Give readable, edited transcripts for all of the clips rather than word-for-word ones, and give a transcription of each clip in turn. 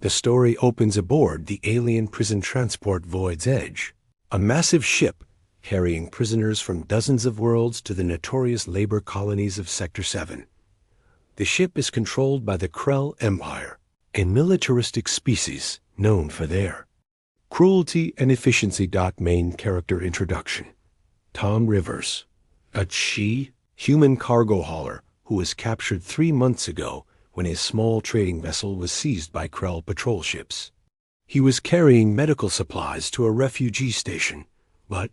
The story opens aboard the alien prison transport Void's Edge, a massive ship carrying prisoners from dozens of worlds to the notorious labor colonies of Sector 7. The ship is controlled by the Krell Empire, a militaristic species known for their cruelty and efficiency. Main character introduction. Tom Rivers, a human cargo hauler who was captured 3 months ago when his small trading vessel was seized by Krell patrol ships. He was carrying medical supplies to a refugee station, but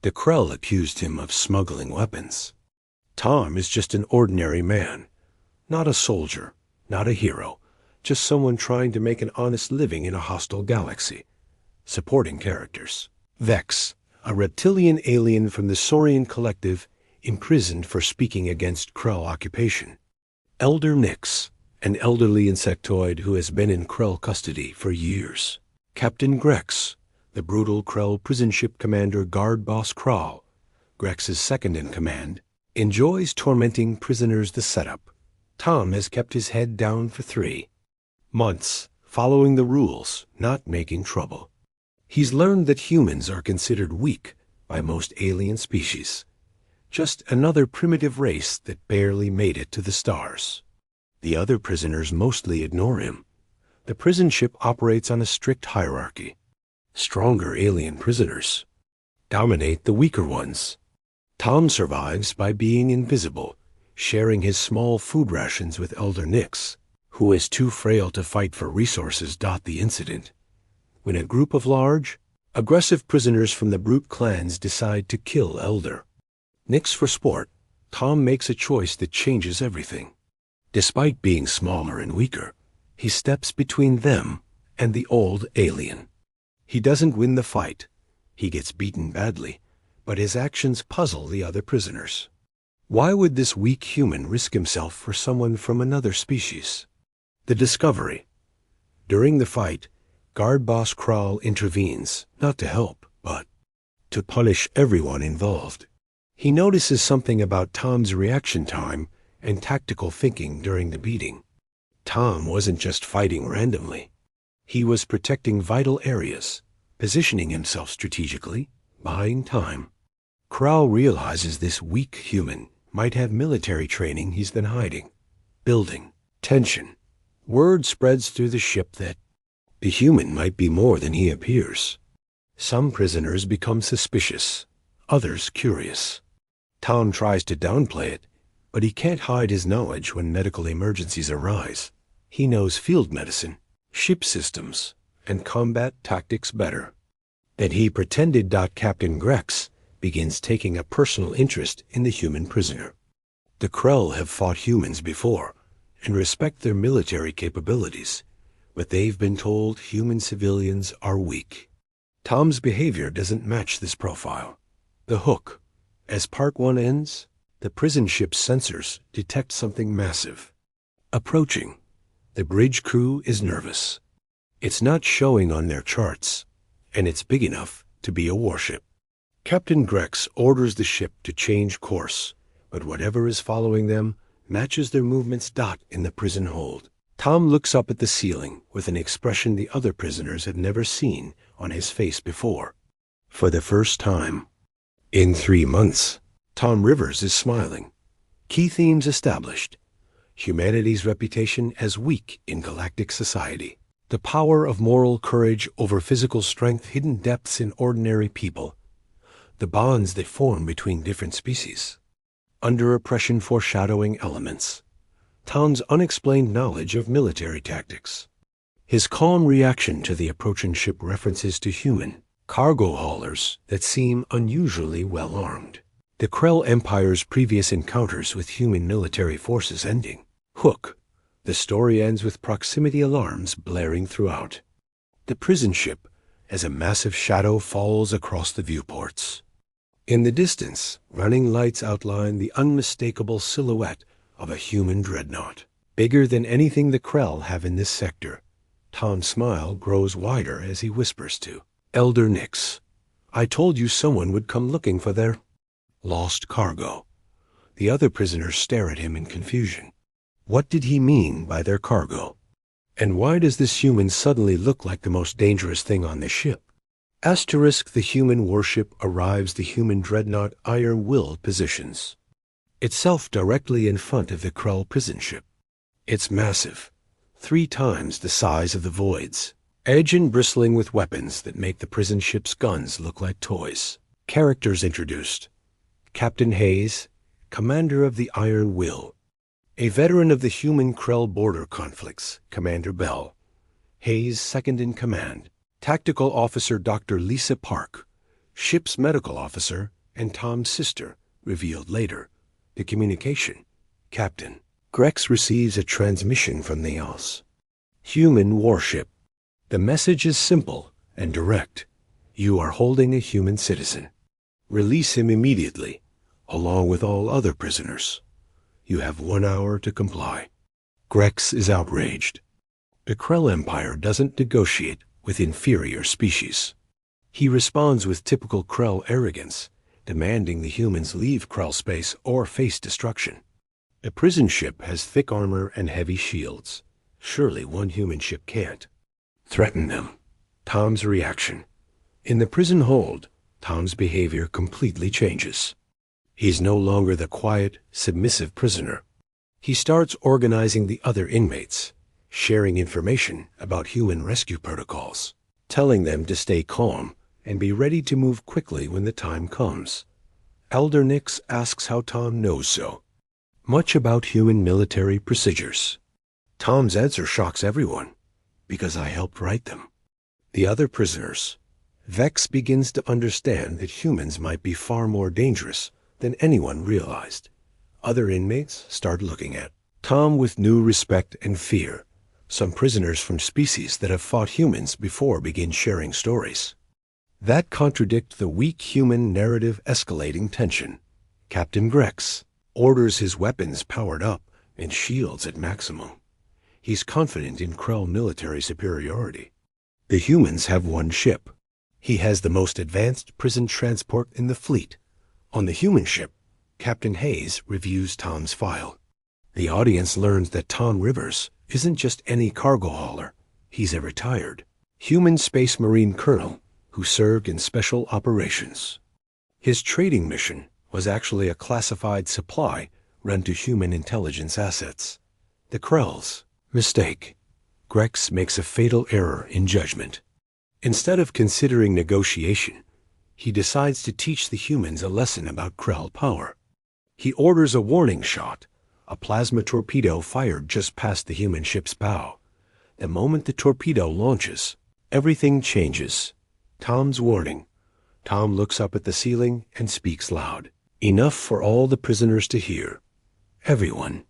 the Krell accused him of smuggling weapons. Tom is just an ordinary man, not a soldier, not a hero, just someone trying to make an honest living in a hostile galaxy. Supporting characters. Vex, a reptilian alien from the Saurian Collective, imprisoned for speaking against Krell occupation. Elder Nyx, an elderly insectoid who has been in Krell custody for years. Captain Grex, the brutal Krell prison ship commander guard boss Krall, Grex's second-in-command, enjoys tormenting prisoners. The setup. Tom has kept his head down for 3 months, following the rules, not making trouble. He's learned that humans are considered weak by most alien species. Just another primitive race that barely made it to the stars. The other prisoners mostly ignore him. The prison ship operates on a strict hierarchy. Stronger alien prisoners dominate the weaker ones. Tom survives by being invisible, sharing his small food rations with Elder Nyx, who is too frail to fight for resources. The incident. When a group of large, aggressive prisoners from the brute clans decide to kill Elder Nyx for sport, Tom makes a choice that changes everything. Despite being smaller and weaker, he steps between them and the old alien. He doesn't win the fight. He gets beaten badly, but his actions puzzle the other prisoners. Why would this weak human risk himself for someone from another species? The discovery. During the fight, Guard Boss Krall intervenes, not to help, but to punish everyone involved. He notices something about Tom's reaction time and tactical thinking during the beating. Tom wasn't just fighting randomly. He was protecting vital areas, positioning himself strategically, buying time. Krall realizes this weak human might have military training he's been hiding. Building tension. Word spreads through the ship that the human might be more than he appears. Some prisoners become suspicious, others curious. Tom tries to downplay it, but he can't hide his knowledge when medical emergencies arise. He knows field medicine, ship systems, and combat tactics better. That he pretended. Captain Grex begins taking a personal interest in the human prisoner. The Krell have fought humans before and respect their military capabilities, but they've been told human civilians are weak. Tom's behavior doesn't match this profile. The hook. As Part 1 ends, the prison ship's sensors detect something massive approaching. The bridge crew is nervous. It's not showing on their charts, and it's big enough to be a warship. Captain Grex orders the ship to change course, but whatever is following them matches their movements. In the prison hold. Tom looks up at the ceiling with an expression the other prisoners have never seen on his face before. For the first time in 3 months, Tom Rivers is smiling. Key themes established. Humanity's reputation as weak in galactic society. The power of moral courage over physical strength. Hidden depths in ordinary people. The bonds that form between different species. Under oppression foreshadowing elements. Tom's unexplained knowledge of military tactics. His calm reaction to the approaching ship. References to human cargo haulers that seem unusually well armed. The Krell Empire's previous encounters with human military forces ending. Hook. The story ends with proximity alarms blaring throughout. The prison ship as a massive shadow falls across the viewports. In the distance, running lights outline the unmistakable silhouette of a human dreadnought. Bigger than anything the Krell have in this sector. Tom's smile grows wider as he whispers to Elder Nyx, "I told you someone would come looking for their lost cargo." The other prisoners stare at him in confusion. What did he mean by their cargo? And why does this human suddenly look like the most dangerous thing on the ship? Asterisk, the human warship arrives. The human dreadnought Iron Will positions itself directly in front of the Krell prison ship. It's massive, 3 times the size of the Void's edge, and bristling with weapons that make the prison ship's guns look like toys. Characters introduced: Captain Hayes, commander of the Iron Will. A veteran of the human Krell border conflicts, Commander Bell. Hayes, second in command. Tactical officer Dr. Lisa Park, ship's medical officer, and Tom's sister, revealed later. The communication: Captain Grex receives a transmission from the OS human warship. The message is simple and direct. You are holding a human citizen. Release him immediately, along with all other prisoners. You have 1 hour to comply. Grex is outraged. The Krell Empire doesn't negotiate with inferior species. He responds with typical Krell arrogance, demanding the humans leave Krell space or face destruction. The prison ship has thick armor and heavy shields. Surely one human ship can't threaten them. Tom's reaction: in the prison hold, Tom's behavior completely changes. He's no longer the quiet, submissive prisoner. He starts organizing the other inmates, sharing information about human rescue protocols, telling them to stay calm and be ready to move quickly when the time comes. Elder Nix asks how Tom knows so much about human military procedures. Tom's answer shocks everyone: because I helped write them. The other prisoners. Vex begins to understand that humans might be far more dangerous than anyone realized. Other inmates start looking at Tom with new respect and fear. Some prisoners from species that have fought humans before begin sharing stories that contradict the weak human narrative, escalating tension. Captain Grex orders his weapons powered up and shields at maximum. He's confident in Krell military superiority. The humans have 1 ship. He has the most advanced prison transport in the fleet. On the human ship, Captain Hayes reviews Tom's file. The audience learns that Tom Rivers isn't just any cargo hauler. He's a retired human space marine colonel who served in special operations. His trading mission was actually a classified supply run to human intelligence assets. The Krell's mistake: Grex makes a fatal error in judgment. Instead of considering negotiation, he decides to teach the humans a lesson about Krell power. He orders a warning shot, a plasma torpedo fired just past the human ship's bow. The moment the torpedo launches, everything changes. Tom's warning. Tom looks up at the ceiling and speaks loud, enough for all the prisoners to hear. Everyone,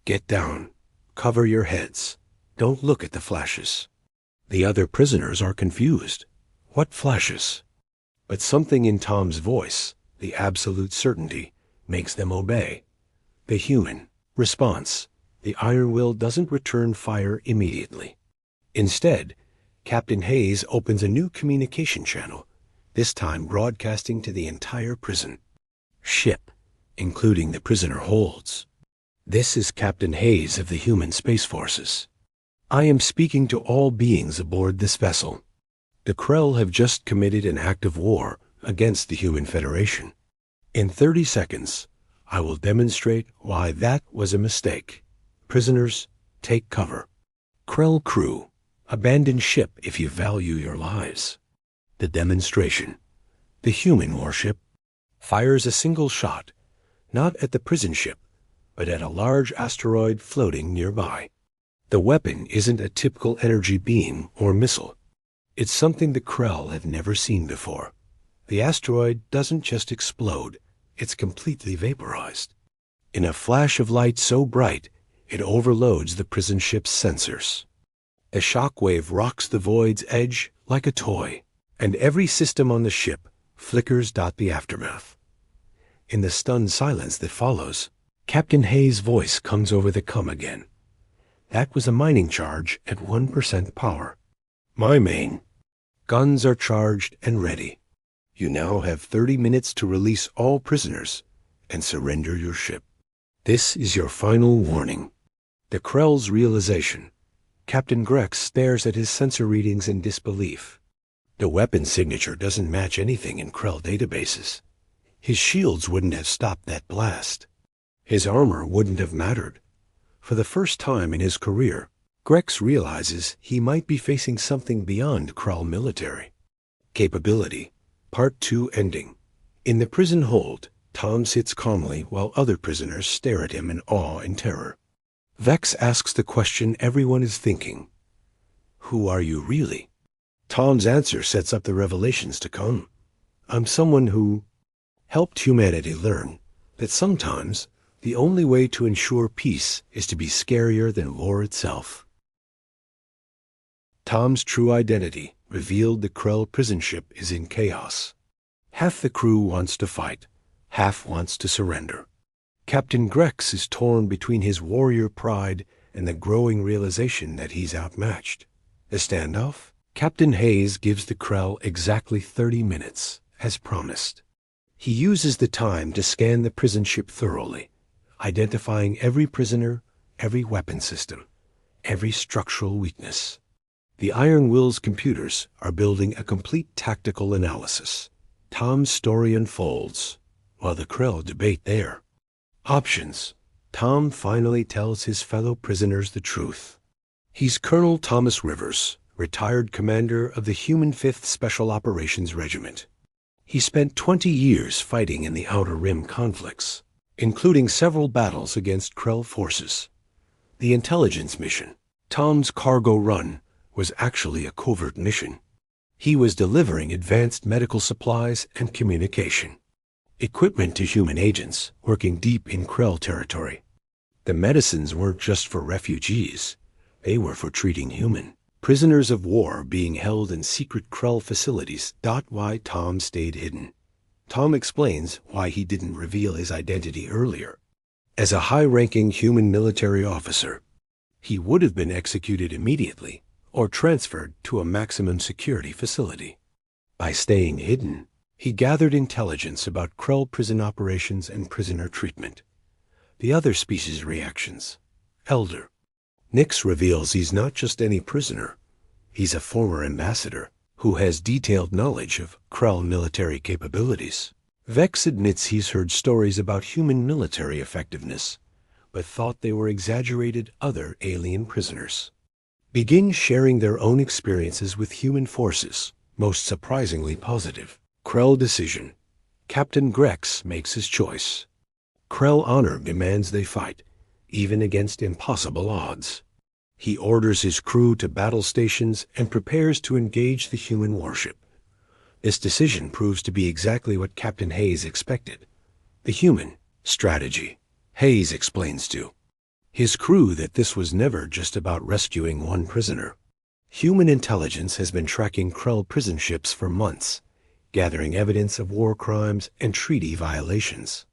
get down. Cover your heads. Don't look at the flashes. The other prisoners are confused. What flashes? But something in Tom's voice, the absolute certainty, makes them obey. The human response: the Iron Will doesn't return fire immediately. Instead, Captain Hayes opens a new communication channel, this time broadcasting to the entire prison ship, including the prisoner holds. This is Captain Hayes of the Human Space Forces. I am speaking to all beings aboard this vessel. The Krell have just committed an act of war against the Human Federation. In 30 seconds, I will demonstrate why that was a mistake. Prisoners, take cover. Krell crew, abandon ship if you value your lives. The demonstration. The human warship fires a single shot, not at the prison ship, but at a large asteroid floating nearby. The weapon isn't a typical energy beam or missile. It's something the Krell have never seen before. The asteroid doesn't just explode, it's completely vaporized. In a flash of light so bright, it overloads the prison ship's sensors. A shockwave rocks the Void's edge like a toy, and every system on the ship flickers. The aftermath. In the stunned silence that follows, Captain Hayes' voice comes over the come again. That was a mining charge at 1% power. My main. Guns are charged and ready. You now have 30 minutes to release all prisoners and surrender your ship. This is your final warning. The Krell's realization. Captain Grex stares at his sensor readings in disbelief. The weapon signature doesn't match anything in Krell databases. His shields wouldn't have stopped that blast. His armor wouldn't have mattered. For the first time in his career, Grex realizes he might be facing something beyond Krell military. Capability. Part 2 ending. In the prison hold, Tom sits calmly while other prisoners stare at him in awe and terror. Vex asks the question everyone is thinking. Who are you really? Tom's answer sets up the revelations to come. I'm someone who helped humanity learn that sometimes the only way to ensure peace is to be scarier than war itself. Tom's true identity revealed. The Krell prison ship is in chaos. Half the crew wants to fight, half wants to surrender. Captain Grex is torn between his warrior pride and the growing realization that he's outmatched. A standoff? Captain Hayes gives the Krell exactly 30 minutes, as promised. He uses the time to scan the prison ship thoroughly, identifying every prisoner, every weapon system, every structural weakness. The Iron Will's computers are building a complete tactical analysis. Tom's story unfolds, while the Krell debate their options. Tom finally tells his fellow prisoners the truth. He's Colonel Thomas Rivers, retired commander of the Human 5th Special Operations Regiment. He spent 20 years fighting in the Outer Rim conflicts, including several battles against Krell forces. The intelligence mission, Tom's cargo run, was actually a covert mission. He was delivering advanced medical supplies and communication equipment to human agents working deep in Krell territory. The medicines weren't just for refugees. They were for treating human prisoners of war being held in secret Krell facilities. Why Tom stayed hidden. Tom explains why he didn't reveal his identity earlier. As a high-ranking human military officer, he would have been executed immediately or transferred to a maximum security facility. By staying hidden, he gathered intelligence about Krell prison operations and prisoner treatment. The other species' reactions. Elder. Nix reveals he's not just any prisoner. He's a former ambassador who has detailed knowledge of Krell military capabilities. Vex admits he's heard stories about human military effectiveness, but thought they were exaggerated other alien prisoners. Begin sharing their own experiences with human forces, most surprisingly positive. Krell decision. Captain Grex makes his choice. Krell honor demands they fight, even against impossible odds. He orders his crew to battle stations and prepares to engage the human warship. This decision proves to be exactly what Captain Hayes expected. The human strategy. Hayes explains to his crew that this was never just about rescuing one prisoner. Human intelligence has been tracking Krell prison ships for months, gathering evidence of war crimes and treaty violations.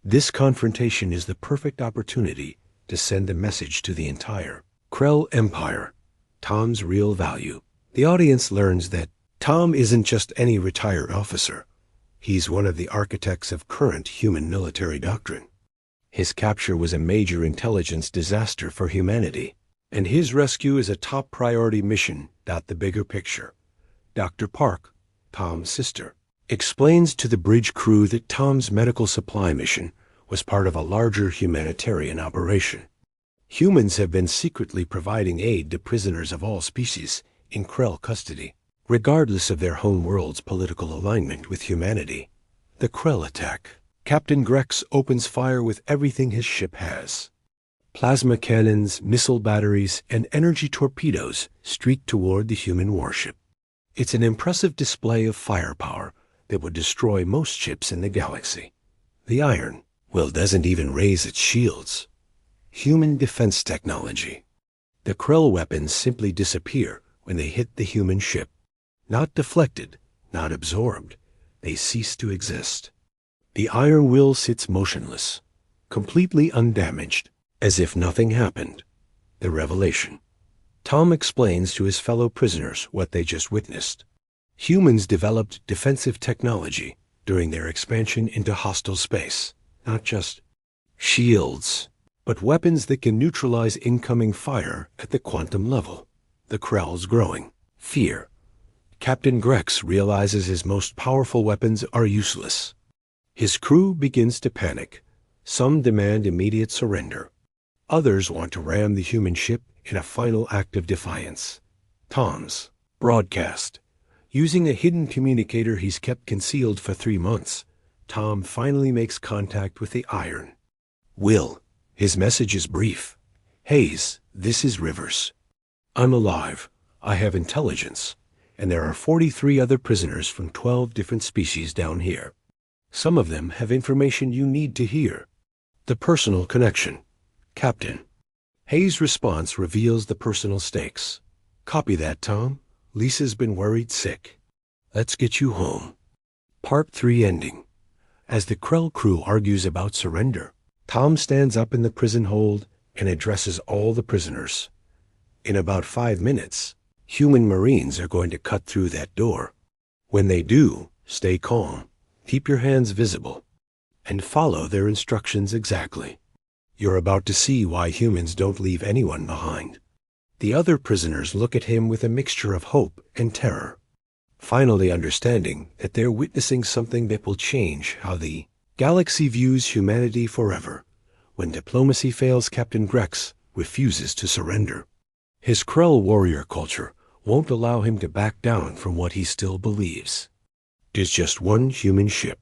This confrontation is the perfect opportunity to send a message to the entire Krell Empire, Tom's real value. The audience learns that Tom isn't just any retired officer. He's one of the architects of current human military doctrine. His capture was a major intelligence disaster for humanity, and his rescue is a top priority mission. The bigger picture. Dr. Park, Tom's sister, explains to the bridge crew that Tom's medical supply mission was part of a larger humanitarian operation. Humans have been secretly providing aid to prisoners of all species in Krell custody, regardless of their home world's political alignment with humanity. The Krell attack. Captain Grex opens fire with everything his ship has. Plasma cannons, missile batteries, and energy torpedoes streak toward the human warship. It's an impressive display of firepower that would destroy most ships in the galaxy. The Iron Will doesn't even raise its shields. Human defense technology. The Krell weapons simply disappear when they hit the human ship. Not deflected, not absorbed. They cease to exist. The Iron Will sits motionless, completely undamaged, as if nothing happened. The revelation. Tom explains to his fellow prisoners what they just witnessed. Humans developed defensive technology during their expansion into hostile space. Not just shields, but weapons that can neutralize incoming fire at the quantum level. The Krell's growing. Fear. Captain Grex realizes his most powerful weapons are useless. His crew begins to panic. Some demand immediate surrender. Others want to ram the human ship in a final act of defiance. Tom's broadcast. Using a hidden communicator he's kept concealed for 3 months, Tom finally makes contact with the Iron Will. His message is brief. Hayes, this is Rivers. I'm alive. I have intelligence. And there are 43 other prisoners from 12 different species down here. Some of them have information you need to hear. The personal connection. Captain. Hayes' response reveals the personal stakes. Copy that, Tom. Lisa's been worried sick. Let's get you home. Part 3 ending. As the Krell crew argues about surrender, Tom stands up in the prison hold and addresses all the prisoners. In about 5 minutes, human Marines are going to cut through that door. When they do, stay calm, keep your hands visible, and follow their instructions exactly. You're about to see why humans don't leave anyone behind. The other prisoners look at him with a mixture of hope and terror, finally understanding that they're witnessing something that will change how the galaxy views humanity forever. When diplomacy fails, Captain Grex refuses to surrender. His Krell warrior culture won't allow him to back down from what he still believes. There's just one human ship.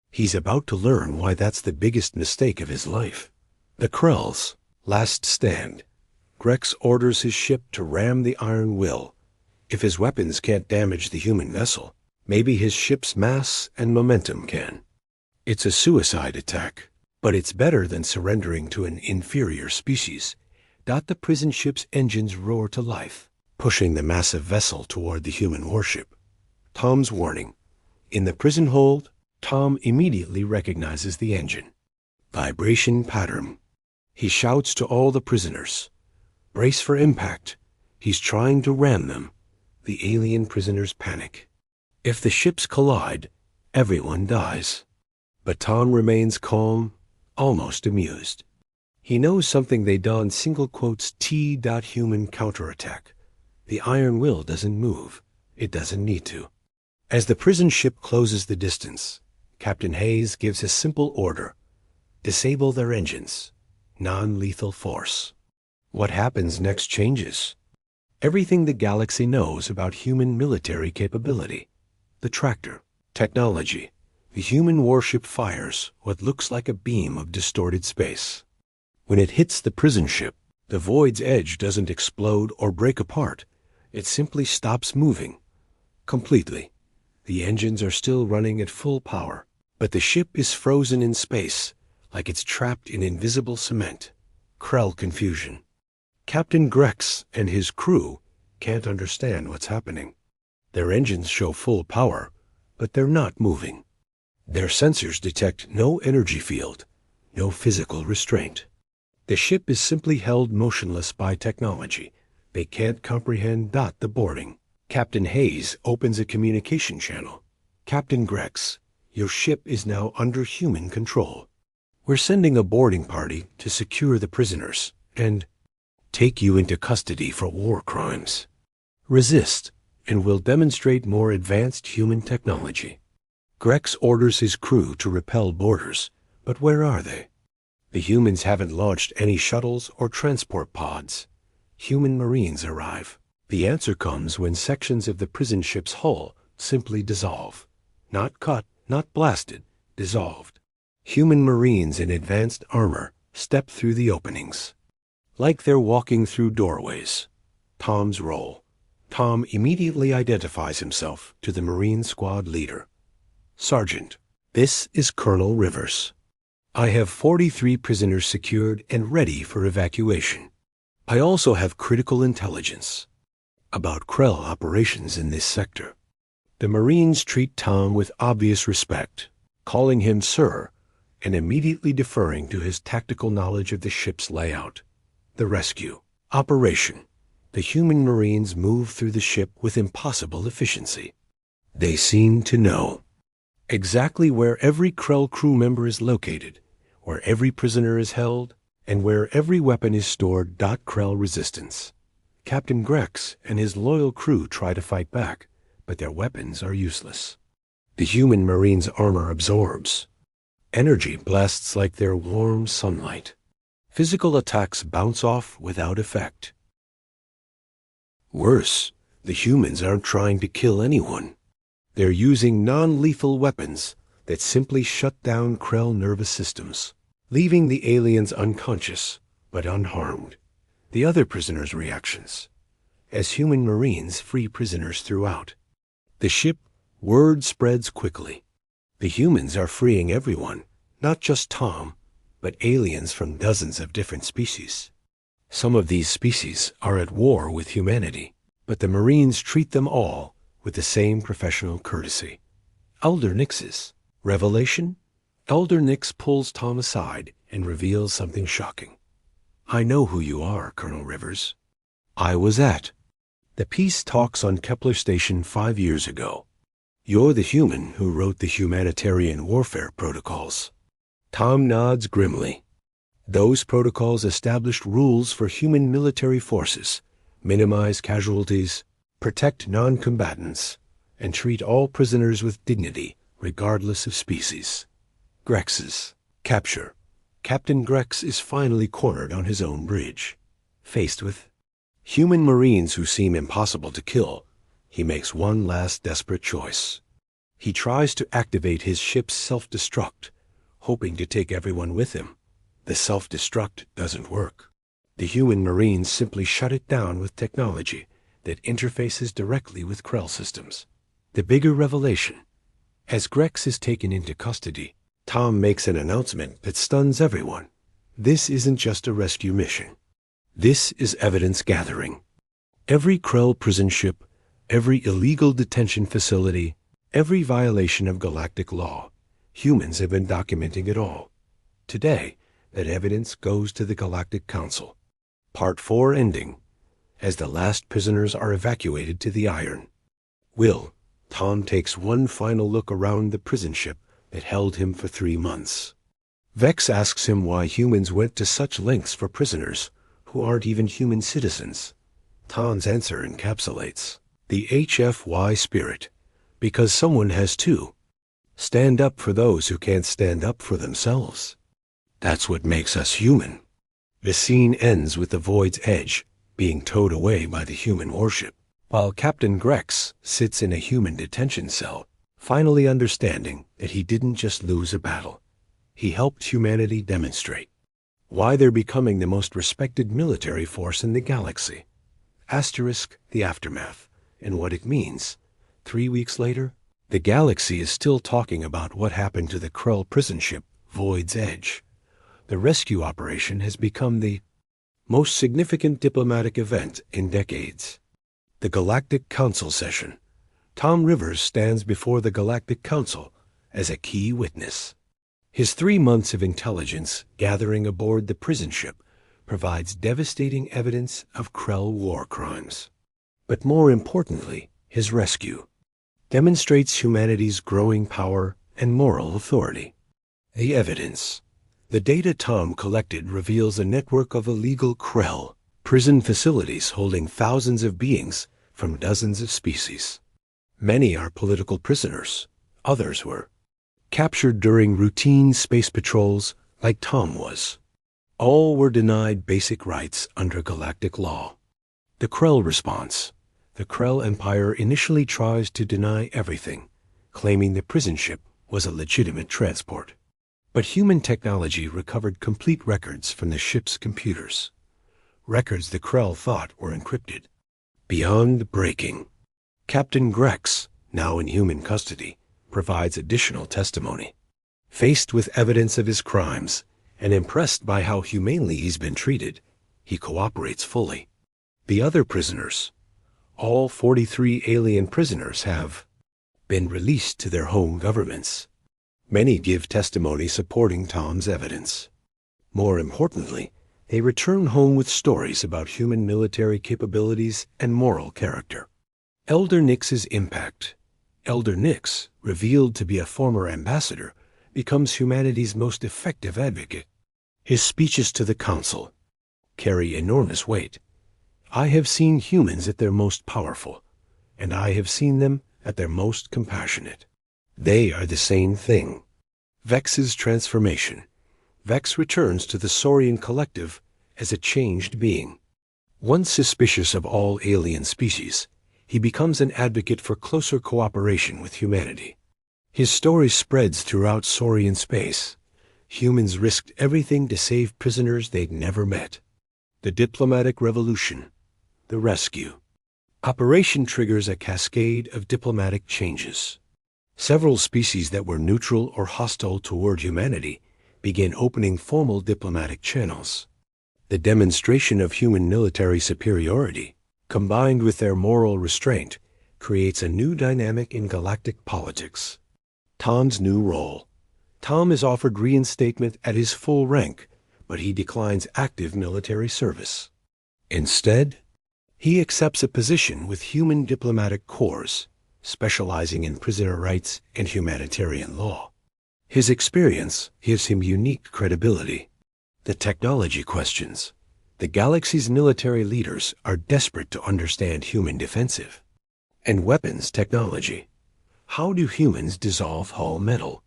He's about to learn why that's the biggest mistake of his life. The Krell's last stand. Grex orders his ship to ram the Iron Will. If his weapons can't damage the human vessel, maybe his ship's mass and momentum can. It's a suicide attack, but it's better than surrendering to an inferior species. The prison ship's engines roar to life, pushing the massive vessel toward the human warship. Tom's warning. In the prison hold, Tom immediately recognizes the engine. Vibration pattern. He shouts to all the prisoners. Brace for impact. He's trying to ram them. The alien prisoners panic. If the ships collide, everyone dies. But Tom remains calm, almost amused. He knows something they don single quotes T.human counterattack. The Iron Will doesn't move. It doesn't need to. As the prison ship closes the distance, Captain Hayes gives a simple order. Disable their engines. Non-lethal force. What happens next changes. Everything the galaxy knows about human military capability. The tractor. Technology. The human warship fires what looks like a beam of distorted space. When it hits the prison ship, the void's edge doesn't explode or break apart. It simply stops moving. Completely. The engines are still running at full power, but the ship is frozen in space, like it's trapped in invisible cement. Krell confusion. Captain Grex and his crew can't understand what's happening. Their engines show full power, but they're not moving. Their sensors detect no energy field, no physical restraint. The ship is simply held motionless by technology. They can't comprehend the boarding. Captain Hayes opens a communication channel. Captain Grex, your ship is now under human control. We're sending a boarding party to secure the prisoners and take you into custody for war crimes. Resist, and we'll demonstrate more advanced human technology. Grex orders his crew to repel boarders, but where are they? The humans haven't launched any shuttles or transport pods. Human Marines arrive. The answer comes when sections of the prison ship's hull simply dissolve. Not cut, not blasted, dissolved. Human Marines in advanced armor step through the openings. Like they're walking through doorways. Tom's role. Tom immediately identifies himself to the Marine squad leader. Sergeant, this is Colonel Rivers. I have 43 prisoners secured and ready for evacuation. I also have critical intelligence about Krell operations in this sector. The Marines treat Tom with obvious respect, calling him Sir, and immediately deferring to his tactical knowledge of the ship's layout. The rescue operation. The human Marines move through the ship with impossible efficiency. They seem to know exactly where every Krell crew member is located, where every prisoner is held, And where every weapon is stored. Krell resistance. Captain Grex and his loyal crew try to fight back, but their weapons are useless. The human Marine's armor absorbs. Energy blasts like their warm sunlight. Physical attacks bounce off without effect. Worse, the humans aren't trying to kill anyone. They're using non-lethal weapons that simply shut down Krell nervous systems, leaving the aliens unconscious but unharmed. The other prisoners' reactions. As human Marines free prisoners throughout the ship, word spreads quickly. The humans are freeing everyone, not just Tom, but aliens from dozens of different species. Some of these species are at war with humanity, but the Marines treat them all with the same professional courtesy. Elder Nix's revelation? Elder Nix pulls Tom aside and reveals something shocking. I know who you are, Colonel Rivers. I was at the peace talks on Kepler Station 5 years ago. You're the human who wrote the humanitarian warfare protocols. Tom nods grimly. Those protocols established rules for human military forces, minimize casualties, protect non-combatants, and treat all prisoners with dignity, regardless of species. Grex's capture. Captain Grex is finally cornered on his own bridge. Faced with human Marines who seem impossible to kill, he makes one last desperate choice. He tries to activate his ship's self-destruct, hoping to take everyone with him. The self-destruct doesn't work. The human Marines simply shut it down with technology that interfaces directly with Krell systems. The bigger revelation. As Grex is taken into custody, Tom makes an announcement that stuns everyone. This isn't just a rescue mission. This is evidence gathering. Every Krell prison ship, every illegal detention facility, every violation of galactic law, humans have been documenting it all. Today, that evidence goes to the Galactic Council. Part 4 ending, as the last prisoners are evacuated to the Iron. Tom takes one final look around the prison ship that held him for 3 months. Vex asks him why humans went to such lengths for prisoners who aren't even human citizens. Tom's answer encapsulates the HFY spirit, because someone has to stand up for those who can't stand up for themselves. That's what makes us human. The scene ends with the Void's Edge being towed away by the human warship, while Captain Grex sits in a human detention cell, finally understanding that he didn't just lose a battle. He helped humanity demonstrate why they're becoming the most respected military force in the galaxy. Asterisk the aftermath and what it means. 3 weeks later, the galaxy is still talking about what happened to the Krell prison ship, Void's Edge. The rescue operation has become the most significant diplomatic event in decades. The Galactic Council session. Tom Rivers stands before the Galactic Council as a key witness. His 3 months of intelligence gathering aboard the prison ship provides devastating evidence of Krell war crimes. But more importantly, his rescue demonstrates humanity's growing power and moral authority. The evidence. The data Tom collected reveals a network of illegal Krell prison facilities holding thousands of beings from dozens of species. Many are political prisoners. Others were captured during routine space patrols like Tom was. All were denied basic rights under galactic law. The Krell response. The Krell Empire initially tries to deny everything, claiming the prison ship was a legitimate transport. But human technology recovered complete records from the ship's computers. Records the Krell thought were encrypted. Beyond breaking. Captain Grex, now in human custody, provides additional testimony. Faced with evidence of his crimes and impressed by how humanely he's been treated, he cooperates fully. The other prisoners, all 43 alien prisoners, have been released to their home governments. Many give testimony supporting Tom's evidence. More importantly, they return home with stories about human military capabilities and moral character. Elder Nix's impact. Elder Nix, revealed to be a former ambassador, becomes humanity's most effective advocate. His speeches to the council carry enormous weight. I have seen humans at their most powerful, and I have seen them at their most compassionate. They are the same thing. Vex's transformation. Vex returns to the Saurian collective as a changed being. Once suspicious of all alien species, he becomes an advocate for closer cooperation with humanity. His story spreads throughout Saurian space. Humans risked everything to save prisoners they'd never met. The diplomatic revolution. The rescue. Operation triggers a cascade of diplomatic changes. Several species that were neutral or hostile toward humanity begin opening formal diplomatic channels. The demonstration of human military superiority, combined with their moral restraint, creates a new dynamic in galactic politics. Tom's new role. Tom is offered reinstatement at his full rank, but he declines active military service. Instead, he accepts a position with human diplomatic corps, specializing in prisoner rights and humanitarian law. His experience gives him unique credibility. The technology questions. The galaxy's military leaders are desperate to understand human defensive and weapons technology. How do humans dissolve hull metal?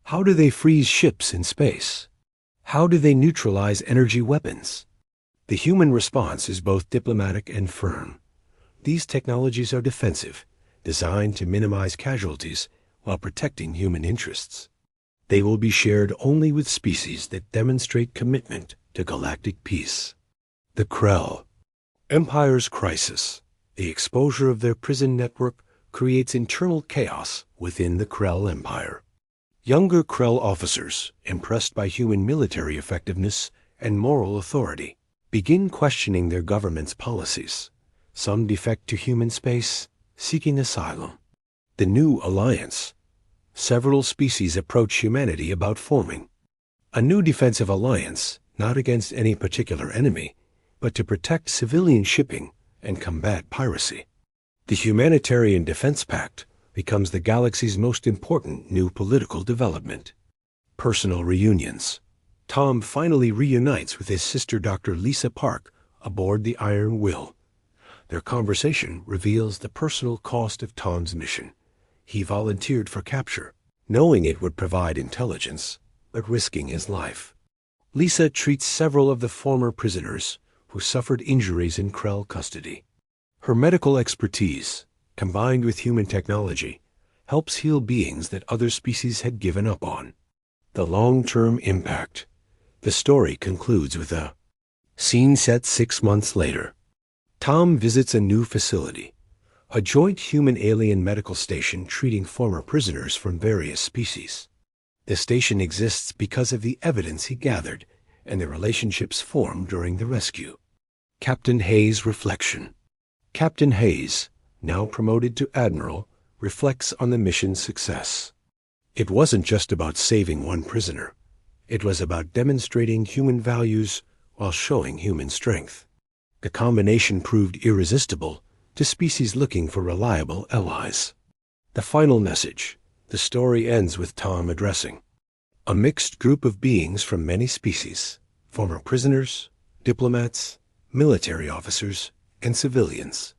How do they freeze ships in space? How do they neutralize energy weapons? The human response is both diplomatic and firm. These technologies are defensive, designed to minimize casualties while protecting human interests. They will be shared only with species that demonstrate commitment to galactic peace. The Krell. Empire's crisis. The exposure of their prison network creates internal chaos within the Krell Empire. Younger Krell officers, impressed by human military effectiveness and moral authority, begin questioning their government's policies. Some defect to human space, seeking asylum. The new alliance. Several species approach humanity about forming a new defensive alliance, not against any particular enemy, but to protect civilian shipping and combat piracy. The Humanitarian Defense Pact becomes the galaxy's most important new political development. Personal reunions. Tom finally reunites with his sister Dr. Lisa Park aboard the Iron Will. Their conversation reveals the personal cost of Tom's mission. He volunteered for capture, knowing it would provide intelligence, but risking his life. Lisa treats several of the former prisoners who suffered injuries in Krell custody. Her medical expertise, combined with human technology, helps heal beings that other species had given up on. The long-term impact. The story concludes with a scene set 6 months later. Tom visits a new facility, a joint human-alien medical station treating former prisoners from various species. The station exists because of the evidence he gathered and the relationships formed during the rescue. Captain Hayes' reflection. Captain Hayes, now promoted to Admiral, reflects on the mission's success. It wasn't just about saving one prisoner. It was about demonstrating human values while showing human strength. The combination proved irresistible to species looking for reliable allies. The final message. The story ends with Tom addressing a mixed group of beings from many species, former prisoners, diplomats, military officers, and civilians.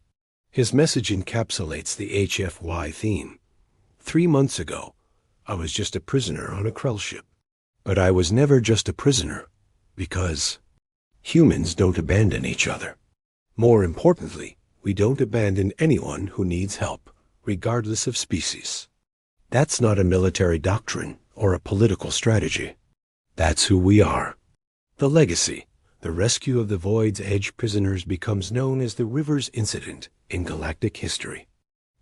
His message encapsulates the HFY theme. 3 months ago, I was just a prisoner on a Krell ship. But I was never just a prisoner, because humans don't abandon each other. More importantly, we don't abandon anyone who needs help, regardless of species. That's not a military doctrine or a political strategy. That's who we are. The legacy. The rescue of the Void's Edge prisoners becomes known as the Rivers Incident in galactic history.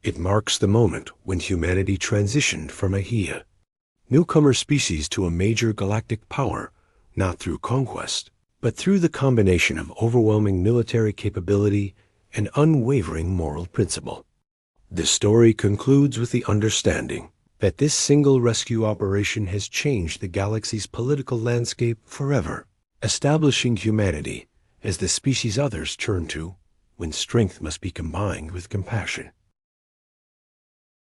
It marks the moment when humanity transitioned from a Hia, newcomer species, to a major galactic power, not through conquest, but through the combination of overwhelming military capability and unwavering moral principle. The story concludes with the understanding that this single rescue operation has changed the galaxy's political landscape forever, establishing humanity as the species others turn to when strength must be combined with compassion.